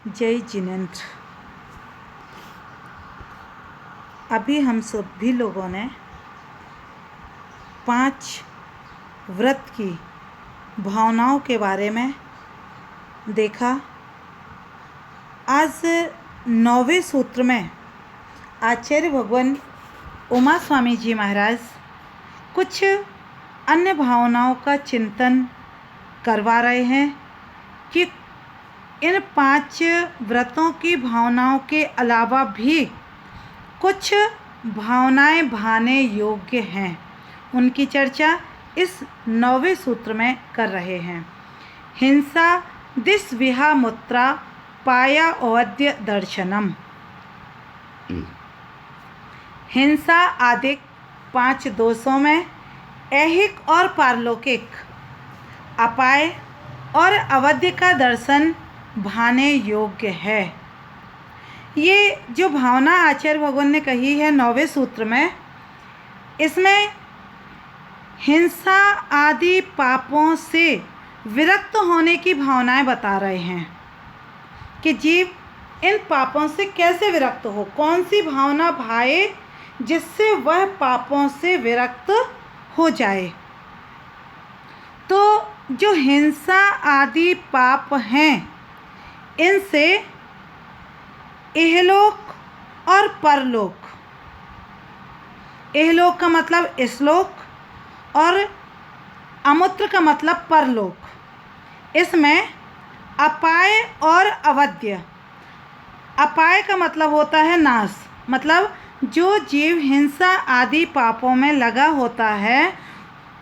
जय जिनेंद्र। अभी हम सभी लोगों ने 5 व्रत की भावनाओं के बारे में देखा। आज 9वें सूत्र में आचार्य भगवान उमा स्वामी जी महाराज कुछ अन्य भावनाओं का चिंतन करवा रहे हैं कि इन 5 व्रतों की भावनाओं के अलावा भी कुछ भावनाएं भाने योग्य हैं। उनकी चर्चा इस 9वें सूत्र में कर रहे हैं। हिंसा दिस विहा मुत्रा पाया अवद्य दर्शनम। हिंसा आदि 5 दोषों में ऐहिक और पारलौकिक अपाय और अवध्य का दर्शन भाने योग्य है। ये जो भावना आचार्य भगवान ने कही है 9वें सूत्र में, इसमें हिंसा आदि पापों से विरक्त होने की भावनाएं बता रहे हैं कि जीव इन पापों से कैसे विरक्त हो, कौन सी भावना भाए जिससे वह पापों से विरक्त हो जाए। तो जो हिंसा आदि पाप हैं, इनसे इहलोक और परलोक, इहलोक का मतलब इसलोक और अमूत्र का मतलब परलोक, इसमें अपाय और अवध्य। अपाय का मतलब होता है नाश, मतलब जो जीव हिंसा आदि पापों में लगा होता है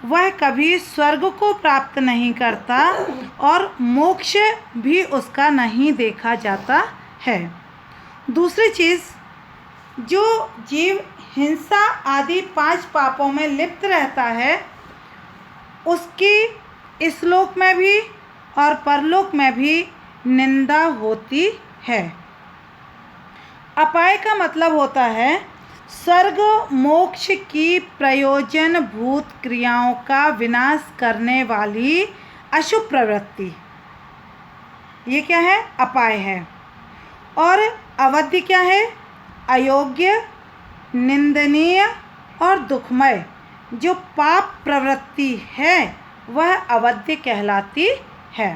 वह कभी स्वर्ग को प्राप्त नहीं करता और मोक्ष भी उसका नहीं देखा जाता है। दूसरी चीज़, जो जीव हिंसा आदि 5 पापों में लिप्त रहता है उसकी इस लोक में भी और परलोक में भी निंदा होती है। अपाय का मतलब होता है स्वर्ग मोक्ष की प्रयोजन भूत क्रियाओं का विनाश करने वाली अशुभ प्रवृत्ति, ये क्या है? अपाय है। और अवध्य क्या है? अयोग्य, निंदनीय और दुखमय जो पाप प्रवृत्ति है वह अवध्य कहलाती है।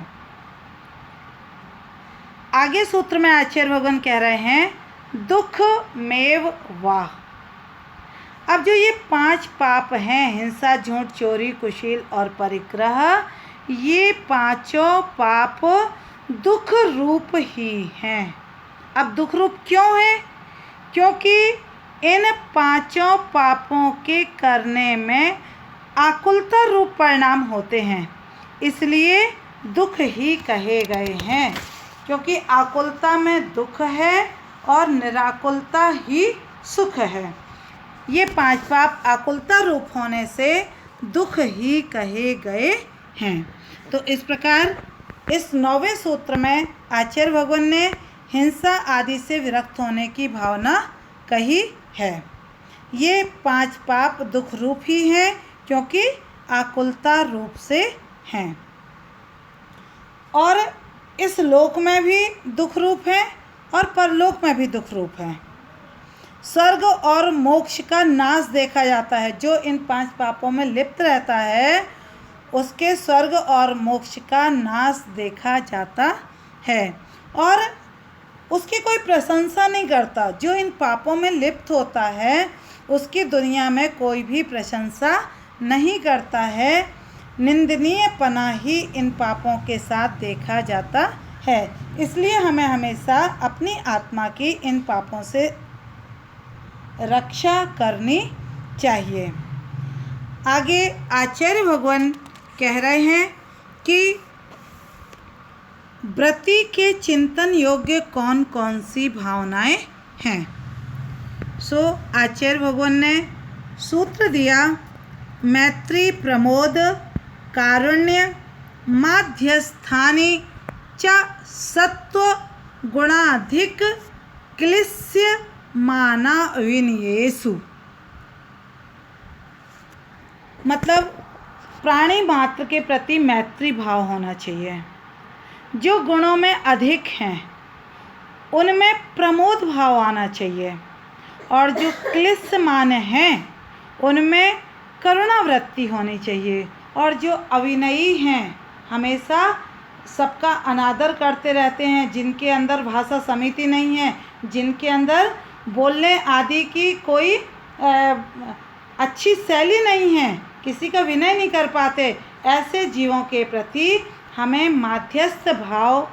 आगे सूत्र में आचार्य भगवान कह रहे हैं दुख मेव वाह। अब जो ये 5 पाप हैं, हिंसा, झूठ, चोरी, कुशील और परिग्रह, ये 5 पाप दुख रूप ही हैं। अब दुख रूप क्यों है? क्योंकि इन 5 पापों के करने में आकुलता रूप परिणाम होते हैं, इसलिए दुख ही कहे गए हैं। क्योंकि आकुलता में दुख है और निराकुलता ही सुख है। ये 5 पाप आकुलता रूप होने से दुख ही कहे गए हैं। तो इस प्रकार इस 9वें सूत्र में आचार्य भगवान ने हिंसा आदि से विरक्त होने की भावना कही है। ये 5 पाप दुख रूप ही हैं क्योंकि आकुलता रूप से हैं और इस लोक में भी दुख रूप है और परलोक में भी दुख रूप है। स्वर्ग और मोक्ष का नाश देखा जाता है। जो इन 5 पापों में लिप्त रहता है उसके स्वर्ग और मोक्ष का नाश देखा जाता है और उसकी कोई प्रशंसा नहीं करता। जो इन पापों में लिप्त होता है उसकी दुनिया में कोई भी प्रशंसा नहीं करता है। निंदनीय पना ही इन पापों के साथ देखा जाता है। इसलिए हमें हमेशा अपनी आत्मा की इन पापों से रक्षा करनी चाहिए। आगे आचार्य भगवान कह रहे हैं कि व्रति के चिंतन योग्य कौन कौन सी भावनाएं हैं। सो आचार्य भगवान ने सूत्र दिया मैत्री, प्रमोद, कारुण्य, माध्यस्थानी च सत्व गुणाधिक क्लिश्य माना विनयेषु। मतलब प्राणी मात्र के प्रति मैत्री भाव होना चाहिए। जो गुणों में अधिक हैं उनमें प्रमोद भाव आना चाहिए, और जो क्लिश्य मान हैं उनमें करुणावृत्ति होनी चाहिए, और जो अविनयी हैं हमेशा सबका अनादर करते रहते हैं, जिनके अंदर भाषा समिति नहीं है, जिनके अंदर बोलने आदि की कोई अच्छी शैली नहीं है, किसी का विनय नहीं कर पाते, ऐसे जीवों के प्रति हमें माध्यस्थ भाव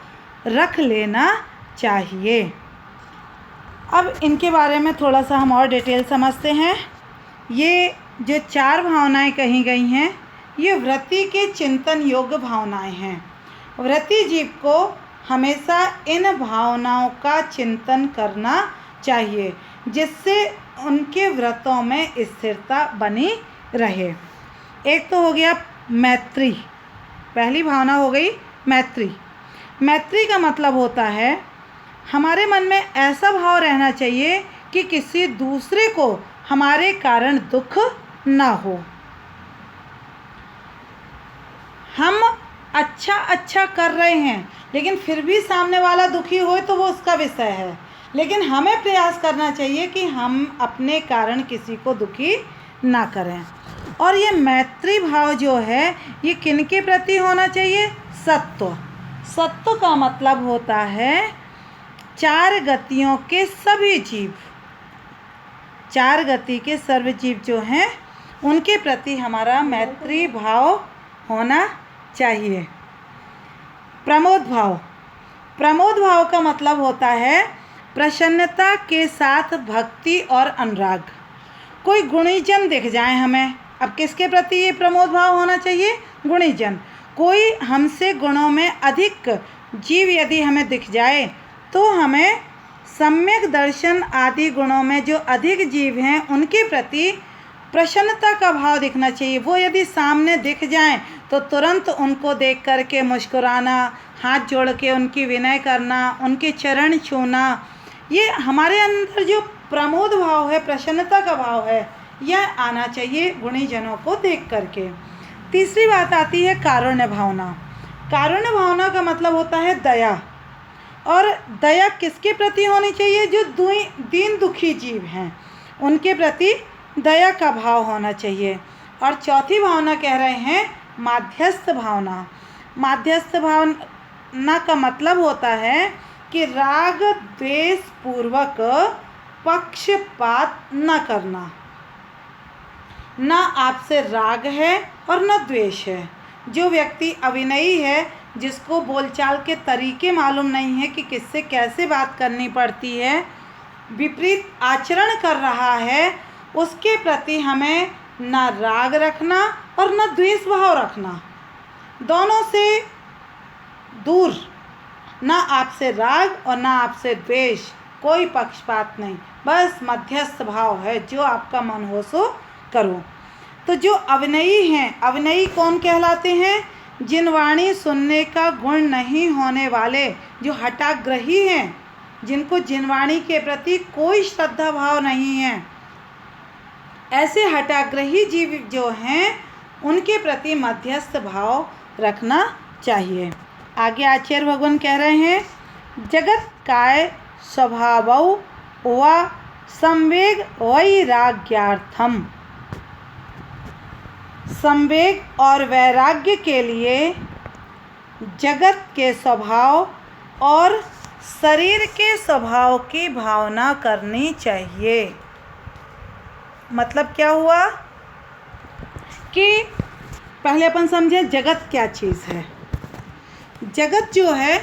रख लेना चाहिए। अब इनके बारे में थोड़ा सा हम और डिटेल समझते हैं। ये जो 4 भावनाएं कही गई हैं ये व्रती के चिंतन योग्य भावनाएं हैं। व्रती जीव को हमेशा इन भावनाओं का चिंतन करना चाहिए, जिससे उनके व्रतों में स्थिरता बनी रहे। एक तो हो गया मैत्री, पहली भावना हो गई मैत्री। मैत्री का मतलब होता है हमारे मन में ऐसा भाव रहना चाहिए कि किसी दूसरे को हमारे कारण दुख ना हो। हम अच्छा कर रहे हैं लेकिन फिर भी सामने वाला दुखी हो तो वो उसका विषय है, लेकिन हमें प्रयास करना चाहिए कि हम अपने कारण किसी को दुखी ना करें। और ये मैत्री भाव जो है ये किनके प्रति होना चाहिए? सत्व। सत्व का मतलब होता है 4 गतियों के सभी जीव, 4 गति के सर्व जीव जो हैं उनके प्रति हमारा मैत्री भाव होना चाहिए। प्रमोद भाव, प्रमोद भाव का मतलब होता है प्रसन्नता के साथ भक्ति और अनुराग। कोई गुणीजन दिख जाए हमें, अब किसके प्रति ये प्रमोद भाव होना चाहिए? गुणीजन। कोई हमसे गुणों में अधिक जीव यदि हमें दिख जाए तो हमें सम्यक दर्शन आदि गुणों में जो अधिक जीव हैं उनके प्रति प्रसन्नता का भाव दिखना चाहिए। वो यदि सामने दिख जाएं तो तुरंत उनको देख करके मुस्कुराना, हाथ जोड़ के उनकी विनय करना, उनके चरण छूना, ये हमारे अंदर जो प्रमोद भाव है, प्रसन्नता का भाव है, यह आना चाहिए गुणीजनों को देख करके। तीसरी बात आती है कारुण्य भावना। कारुण्य भावना का मतलब होता है दया, और दया किसके प्रति होनी चाहिए? जो दीन दुखी जीव हैं उनके प्रति दया का भाव होना चाहिए। और चौथी भावना कह रहे हैं माध्यस्थ भावना। माध्यस्थ भावना का मतलब होता है कि राग द्वेष पूर्वक पक्षपात न करना। न आपसे राग है और न द्वेष है। जो व्यक्ति अविनयी है, जिसको बोलचाल के तरीके मालूम नहीं है कि किससे कैसे बात करनी पड़ती है, विपरीत आचरण कर रहा है, उसके प्रति हमें न राग रखना और न द्वेष भाव रखना। दोनों से दूर, न आपसे राग और न आपसे द्वेष, कोई पक्षपात नहीं, बस मध्यस्थ भाव है, जो आपका मन हो सो करो। तो जो अविनयी हैं, अविनयी कौन कहलाते हैं? जिन वाणी सुनने का गुण नहीं होने वाले, जो हठाग्रही हैं, जिनको जिनवाणी के प्रति कोई श्रद्धा भाव नहीं है, ऐसे हठाग्रही जीव जो हैं उनके प्रति मध्यस्थ भाव रखना चाहिए। आगे आचार्य भगवान कह रहे हैं जगत काय स्वभावौ व संवेग वैराग्यार्थम। संवेग और वैराग्य के लिए जगत के स्वभाव और शरीर के स्वभाव की भावना करनी चाहिए। मतलब क्या हुआ कि पहले अपन समझें जगत क्या चीज़ है। जगत जो है,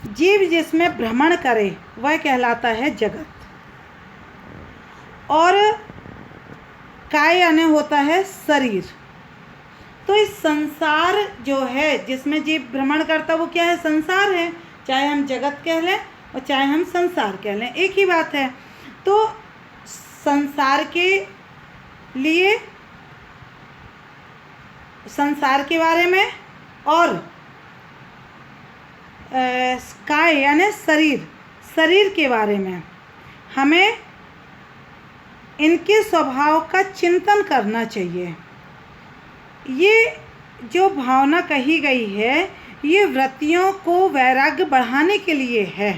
जीव जिसमें भ्रमण करे वह कहलाता है जगत। और काय यानी होता है शरीर। तो इस संसार जो है जिसमें जीव भ्रमण करता वो क्या है? संसार है। चाहे हम जगत कह लें और चाहे हम संसार कह लें, एक ही बात है। तो संसार के लिए, संसार के बारे में, और काय यानी शरीर, शरीर के बारे में हमें इनके स्वभाव का चिंतन करना चाहिए। ये जो भावना कही गई है ये व्रतियों को वैराग्य बढ़ाने के लिए है।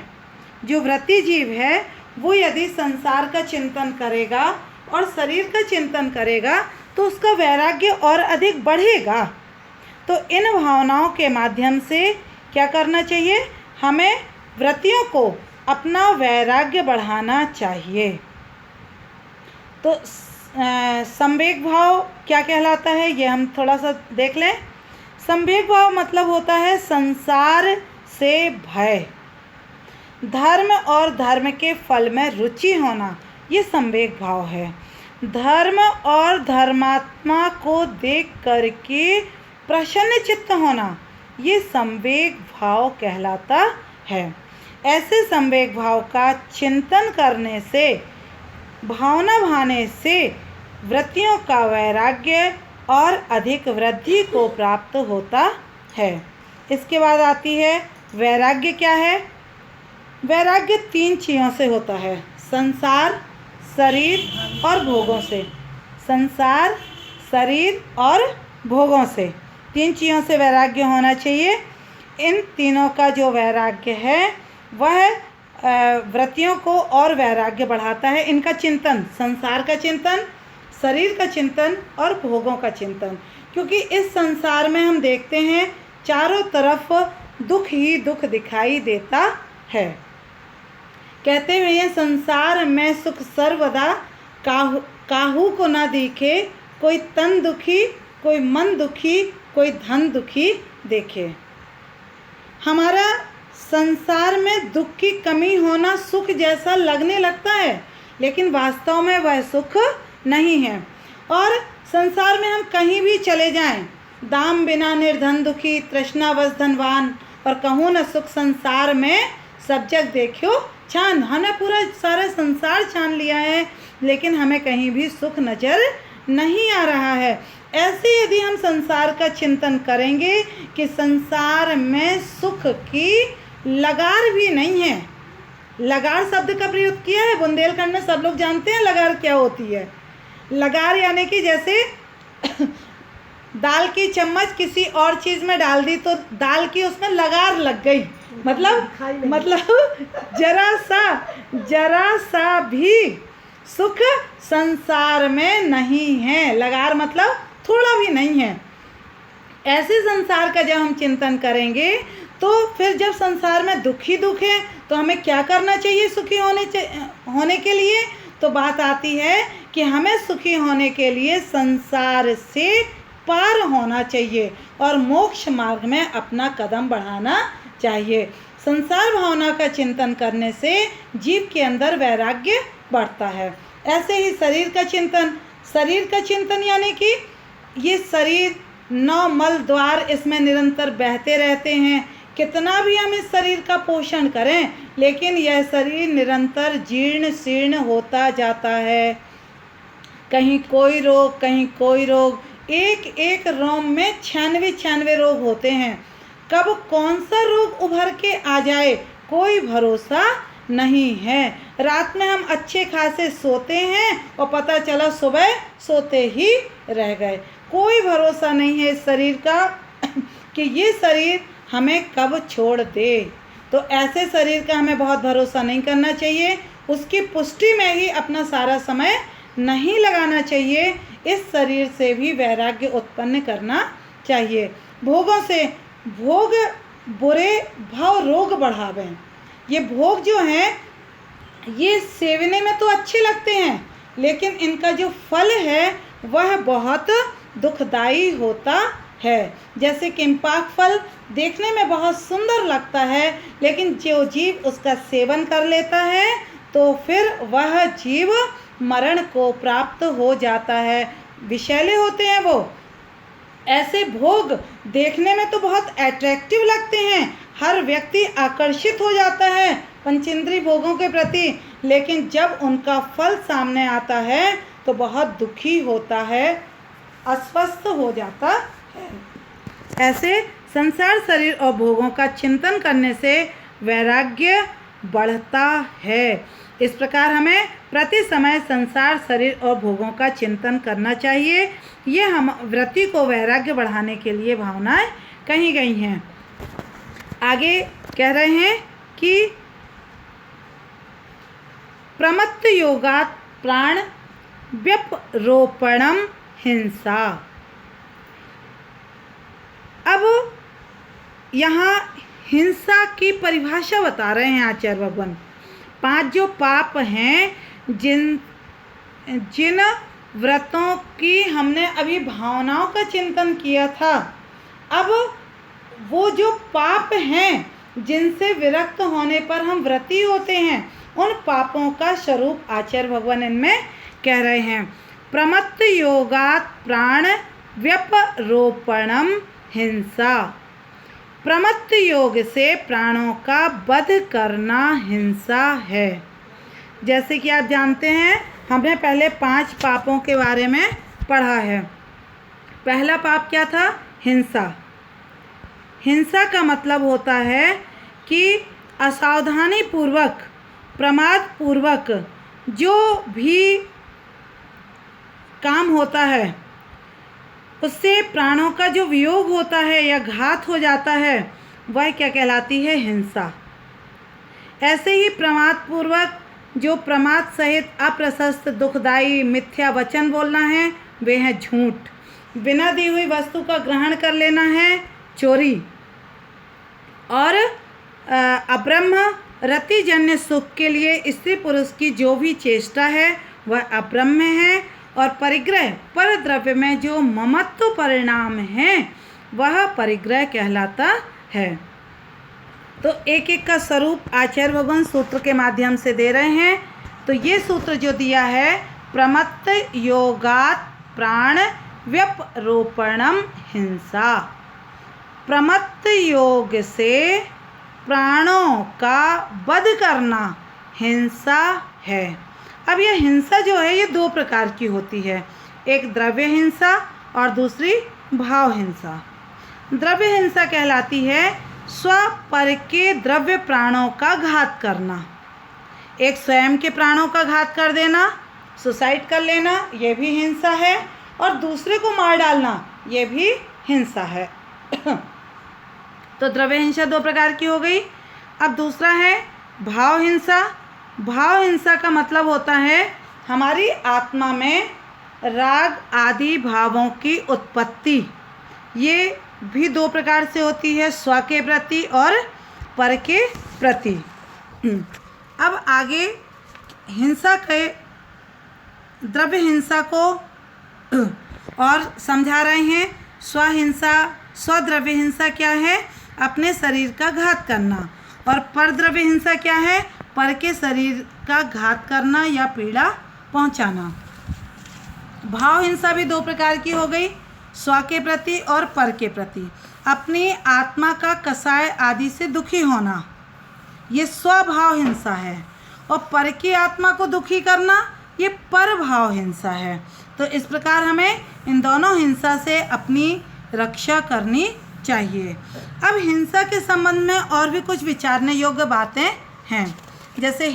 जो व्रती जीव है वो यदि संसार का चिंतन करेगा और शरीर का चिंतन करेगा तो उसका वैराग्य और अधिक बढ़ेगा। तो इन भावनाओं के माध्यम से क्या करना चाहिए? हमें व्रतियों को अपना वैराग्य बढ़ाना चाहिए। तो संवेग भाव क्या कहलाता है ये हम थोड़ा सा देख लें। संवेग भाव मतलब होता है संसार से भय, धर्म और धर्म के फल में रुचि होना, ये संवेग भाव है। धर्म और धर्मात्मा को देख करके प्रसन्न चित्त होना, ये संवेग भाव कहलाता है। ऐसे संवेग भाव का चिंतन करने से, भावना भाने से व्रतियों का वैराग्य और अधिक वृद्धि को प्राप्त होता है। इसके बाद आती है वैराग्य क्या है? वैराग्य 3 चीज़ों से होता है, संसार, शरीर और भोगों से। संसार, शरीर और भोगों से, 3 चीज़ों से वैराग्य होना चाहिए। इन तीनों का जो वैराग्य है वह व्रतियों को और वैराग्य बढ़ाता है। इनका चिंतन, संसार का चिंतन, शरीर का चिंतन और भोगों का चिंतन, क्योंकि इस संसार में हम देखते हैं चारों तरफ दुख ही दुख दिखाई देता है। कहते हुए ये संसार में सुख सर्वदा, काहू को ना दिखे, कोई तन दुखी, कोई मन दुखी, कोई धन दुखी देखे। हमारा संसार में दुख की कमी होना सुख जैसा लगने लगता है, लेकिन वास्तव में वह सुख नहीं है। और संसार में हम कहीं भी चले जाएं, दाम बिना निर्धन दुखी, तृष्णावश धनवान, और कहूँ न सुख संसार में सब जग देखियो छान। हमने पूरा सारा संसार छान लिया है, लेकिन हमें कहीं भी सुख नज़र नहीं आ रहा है। ऐसे यदि हम संसार का चिंतन करेंगे कि संसार में सुख की लगार भी नहीं है। लगार शब्द का प्रयोग किया है बुंदेलखंड में, सब लोग जानते हैं लगार क्या होती है। लगार यानी कि जैसे दाल की चम्मच किसी और चीज़ में डाल दी तो दाल की उसमें लगार लग गई, मतलब जरा सा भी सुख संसार में नहीं है। लगार मतलब थोड़ा भी नहीं है। ऐसे संसार का जब हम चिंतन करेंगे तो फिर जब संसार में दुख ही दुख है तो हमें क्या करना चाहिए सुखी होने के लिए? तो बात आती है कि हमें सुखी होने के लिए संसार से पार होना चाहिए और मोक्ष मार्ग में अपना कदम बढ़ाना चाहिए। संसार भावना का चिंतन करने से जीव के अंदर वैराग्य बढ़ता है। ऐसे ही शरीर का चिंतन यानी कि ये शरीर 9 मल द्वार इसमें निरंतर बहते रहते हैं। कितना भी हम इस शरीर का पोषण करें, लेकिन यह शरीर निरंतर जीर्ण शीर्ण होता जाता है। कहीं कोई रोग, कहीं कोई रोग, एक एक रोम में 96 रोग होते हैं। कब कौन सा रोग उभर के आ जाए कोई भरोसा नहीं है। रात में हम अच्छे खासे सोते हैं और पता चला सुबह सोते ही रह गए। कोई भरोसा नहीं है इस शरीर का कि ये शरीर हमें कब छोड़ दे। तो ऐसे शरीर का हमें बहुत भरोसा नहीं करना चाहिए। उसकी पुष्टि में ही अपना सारा समय नहीं लगाना चाहिए। इस शरीर से भी वैराग्य उत्पन्न करना चाहिए। भोगों से, भोग बुरे भाव रोग बढ़ावे। ये भोग जो हैं ये सेवने में तो अच्छे लगते हैं, लेकिन इनका जो फल है वह बहुत दुखदाई होता है। जैसे किम्पाक फल देखने में बहुत सुंदर लगता है, लेकिन जो जीव उसका सेवन कर लेता है तो फिर वह जीव मरण को प्राप्त हो जाता है। विषैले होते हैं वो। ऐसे भोग देखने में तो बहुत अट्रैक्टिव लगते हैं, हर व्यक्ति आकर्षित हो जाता है पंचेंद्रिय भोगों के प्रति, लेकिन जब उनका फल सामने आता है तो बहुत दुखी होता है, अस्वस्थ हो जाता है। ऐसे संसार, शरीर और भोगों का चिंतन करने से वैराग्य बढ़ता है। इस प्रकार हमें प्रति समय संसार, शरीर और भोगों का चिंतन करना चाहिए। ये हम व्रति को वैराग्य बढ़ाने के लिए भावनाएं कही गई हैं। आगे कह रहे हैं कि प्रमत्त योगात् प्राण व्यपरोपणम हिंसा। अब यहाँ हिंसा की परिभाषा बता रहे हैं आचार्य भगवान। 5 जो पाप हैं, जिन व्रतों की हमने अभी भावनाओं का चिंतन किया था, अब वो जो पाप हैं जिनसे विरक्त होने पर हम व्रती होते हैं, उन पापों का स्वरूप आचार्य भगवान इनमें कह रहे हैं। प्रमत्त योगात् प्राण व्यपरोपणम हिंसा। प्रमत्त योग से प्राणों का वध करना हिंसा है। जैसे कि आप जानते हैं, हमने पहले 5 पापों के बारे में पढ़ा है। पहला पाप क्या था? हिंसा। हिंसा का मतलब होता है कि असावधानी पूर्वक, प्रमाद पूर्वक जो भी काम होता है उससे प्राणों का जो वियोग होता है या घात हो जाता है, वह क्या कहलाती है? हिंसा। ऐसे ही प्रमाद पूर्वक जो प्रमाद सहित अप्रशस्त दुखदायी मिथ्या वचन बोलना है, वे है झूठ। बिना दी हुई वस्तु का ग्रहण कर लेना है चोरी। और अब्रह्म रतिजन्य सुख के लिए स्त्री पुरुष की जो भी चेष्टा है वह अब्रह्म है। और परिग्रह पर द्रव्य में जो ममत्व परिणाम है वह परिग्रह कहलाता है। तो एक एक का स्वरूप आचार्य भगवान सूत्र के माध्यम से दे रहे हैं। तो ये सूत्र जो दिया है, प्रमत्त योगात् प्राण व्यपरोपणम हिंसा। प्रमत्त योग से प्राणों का वध करना हिंसा है। अब यह हिंसा जो है ये 2 प्रकार की होती है, एक द्रव्य हिंसा और दूसरी भाव हिंसा। द्रव्य हिंसा कहलाती है स्वपर के द्रव्य प्राणों का घात करना। एक स्वयं के प्राणों का घात कर देना, सुसाइड कर लेना, यह भी हिंसा है। और दूसरे को मार डालना, यह भी हिंसा है। तो द्रव्य हिंसा 2 प्रकार की हो गई। अब दूसरा है भाव हिंसा। भाव हिंसा का मतलब होता है हमारी आत्मा में राग आदि भावों की उत्पत्ति। ये भी 2 प्रकार से होती है, स्व के प्रति और पर के प्रति। अब आगे हिंसा के द्रव्य हिंसा को और समझा रहे हैं। स्वहिंसा, स्वद्रव्य हिंसा क्या है? अपने शरीर का घात करना। और परद्रव्य हिंसा क्या है? पर के शरीर का घात करना या पीड़ा पहुंचाना। भाव हिंसा भी 2 प्रकार की हो गई, स्व के प्रति और पर के प्रति। अपनी आत्मा का कसाय आदि से दुखी होना, ये स्वभाव हिंसा है। और पर की आत्मा को दुखी करना, ये पर भाव हिंसा है। तो इस प्रकार हमें इन दोनों हिंसा से अपनी रक्षा करनी चाहिए। अब हिंसा के संबंध में और भी कुछ विचारने योग्य बातें हैं। जैसे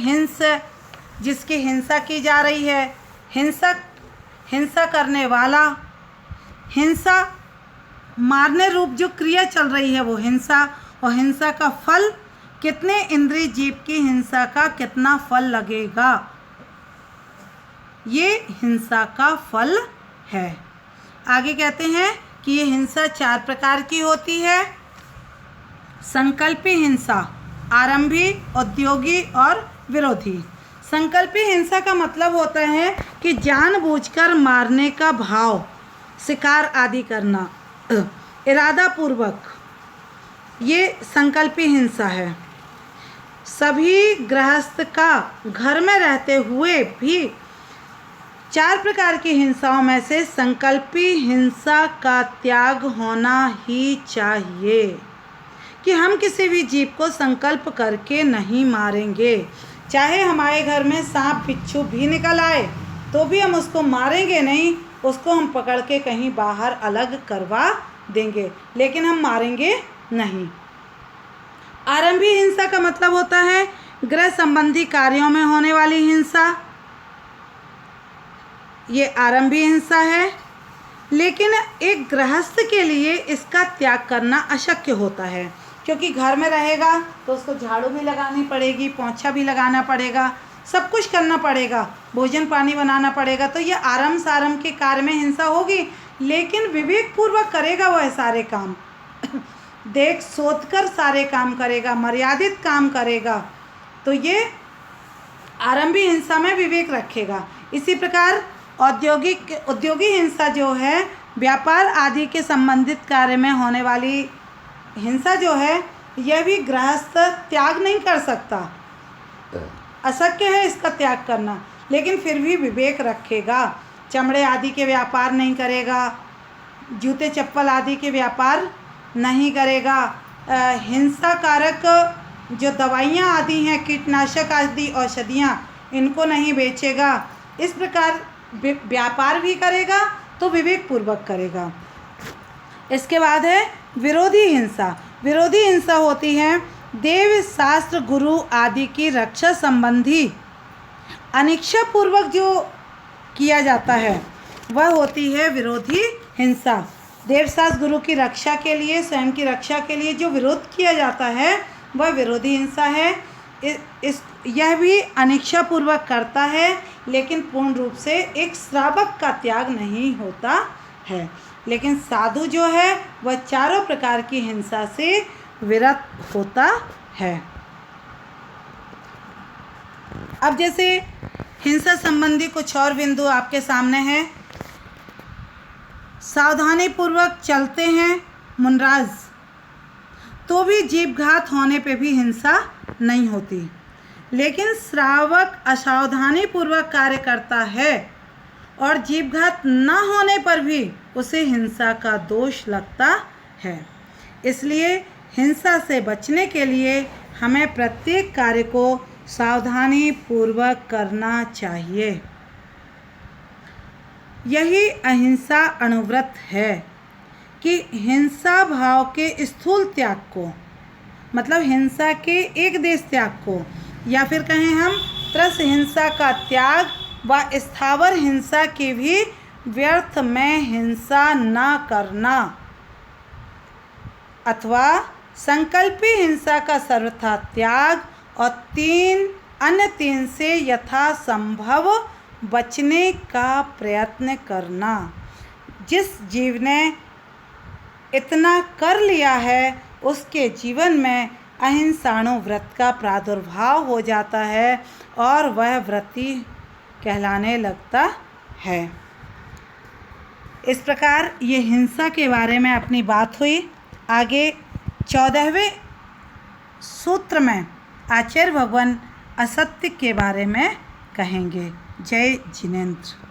जिसकी हिंसा की जा रही है, हिंसा करने वाला, हिंसा मारने रूप जो क्रिया चल रही है वो हिंसा, और हिंसा का फल, कितने इंद्रिय जीव की हिंसा का कितना फल लगेगा, ये हिंसा का फल है। आगे कहते हैं कि ये हिंसा 4 प्रकार की होती है। संकल्पी हिंसा, आरंभी, उद्योगी और विरोधी। संकल्पी हिंसा का मतलब होता है कि जानबूझकर मारने का भाव, शिकार आदि करना इरादा पूर्वक, ये संकल्पी हिंसा है। सभी गृहस्थ का घर में रहते हुए भी 4 प्रकार की हिंसाओं में से संकल्पी हिंसा का त्याग होना ही चाहिए कि हम किसी भी जीव को संकल्प करके नहीं मारेंगे। चाहे हमारे घर में सांप बिच्छू भी निकल आए तो भी हम उसको मारेंगे नहीं, उसको हम पकड़ के कहीं बाहर अलग करवा देंगे, लेकिन हम मारेंगे नहीं। आरंभी हिंसा का मतलब होता है गृह संबंधी कार्यों में होने वाली हिंसा, ये आरंभी हिंसा है। लेकिन एक गृहस्थ के लिए इसका त्याग करना अशक्य होता है, क्योंकि घर में रहेगा तो उसको झाड़ू भी लगानी पड़ेगी, पोंछा भी लगाना पड़ेगा, सब कुछ करना पड़ेगा, भोजन पानी बनाना पड़ेगा, तो ये आरंभ सारंभ के कार्य में हिंसा होगी। लेकिन विवेक पूर्वक करेगा वह सारे काम देख सोच कर सारे काम करेगा, मर्यादित काम करेगा, तो ये आरंभी हिंसा में विवेक रखेगा। इसी प्रकार उद्योगी हिंसा जो है, व्यापार आदि के संबंधित कार्य में होने वाली हिंसा जो है, यह भी गृहस्थ त्याग नहीं कर सकता, अशक्य है इसका त्याग करना, लेकिन फिर भी विवेक रखेगा। चमड़े आदि के व्यापार नहीं करेगा, जूते चप्पल आदि के व्यापार नहीं करेगा, हिंसा कारक जो दवाइयाँ आदि हैं, कीटनाशक आदि औषधियाँ, इनको नहीं बेचेगा। इस प्रकार व्यापार भी करेगा तो विवेक पूर्वक करेगा। इसके बाद है विरोधी हिंसा। विरोधी हिंसा होती है देव शास्त्र गुरु आदि की रक्षा संबंधी अनिच्छा पूर्वक जो किया जाता है, वह होती है विरोधी हिंसा। देवशास्त्र गुरु की रक्षा के लिए, स्वयं की रक्षा के लिए जो विरोध किया जाता है, वह विरोधी हिंसा है। यह भी अनिच्छा पूर्वक करता है, लेकिन पूर्ण रूप से एक श्रावक का त्याग नहीं होता है। लेकिन साधु जो है वह चारों प्रकार की हिंसा से विरत होता है। अब जैसे हिंसा संबंधी कुछ और बिंदु आपके सामने हैं। सावधानी पूर्वक चलते हैं मुनराज तो भी जीवघात होने पे भी हिंसा नहीं होती, लेकिन श्रावक असावधानी पूर्वक कार्य करता है और जीवघात न होने पर भी उसे हिंसा का दोष लगता है। इसलिए हिंसा से बचने के लिए हमें प्रत्येक कार्य को सावधानी पूर्वक करना चाहिए। यही अहिंसा अनुव्रत है कि हिंसा भाव के स्थूल त्याग को, मतलब हिंसा के एक देश त्याग को, या फिर कहें हम त्रस हिंसा का त्याग व स्थावर हिंसा की भी व्यर्थ में हिंसा न करना, अथवा संकल्पी हिंसा का सर्वथा त्याग और अन्य तीन से यथासंभव बचने का प्रयत्न करना। जिस जीव ने इतना कर लिया है उसके जीवन में अहिंसाणुव्रत का प्रादुर्भाव हो जाता है और वह व्रती कहलाने लगता है। इस प्रकार ये हिंसा के बारे में अपनी बात हुई। आगे 14वें सूत्र में आचार्य भगवान असत्य के बारे में कहेंगे। जय जिनेंद्र।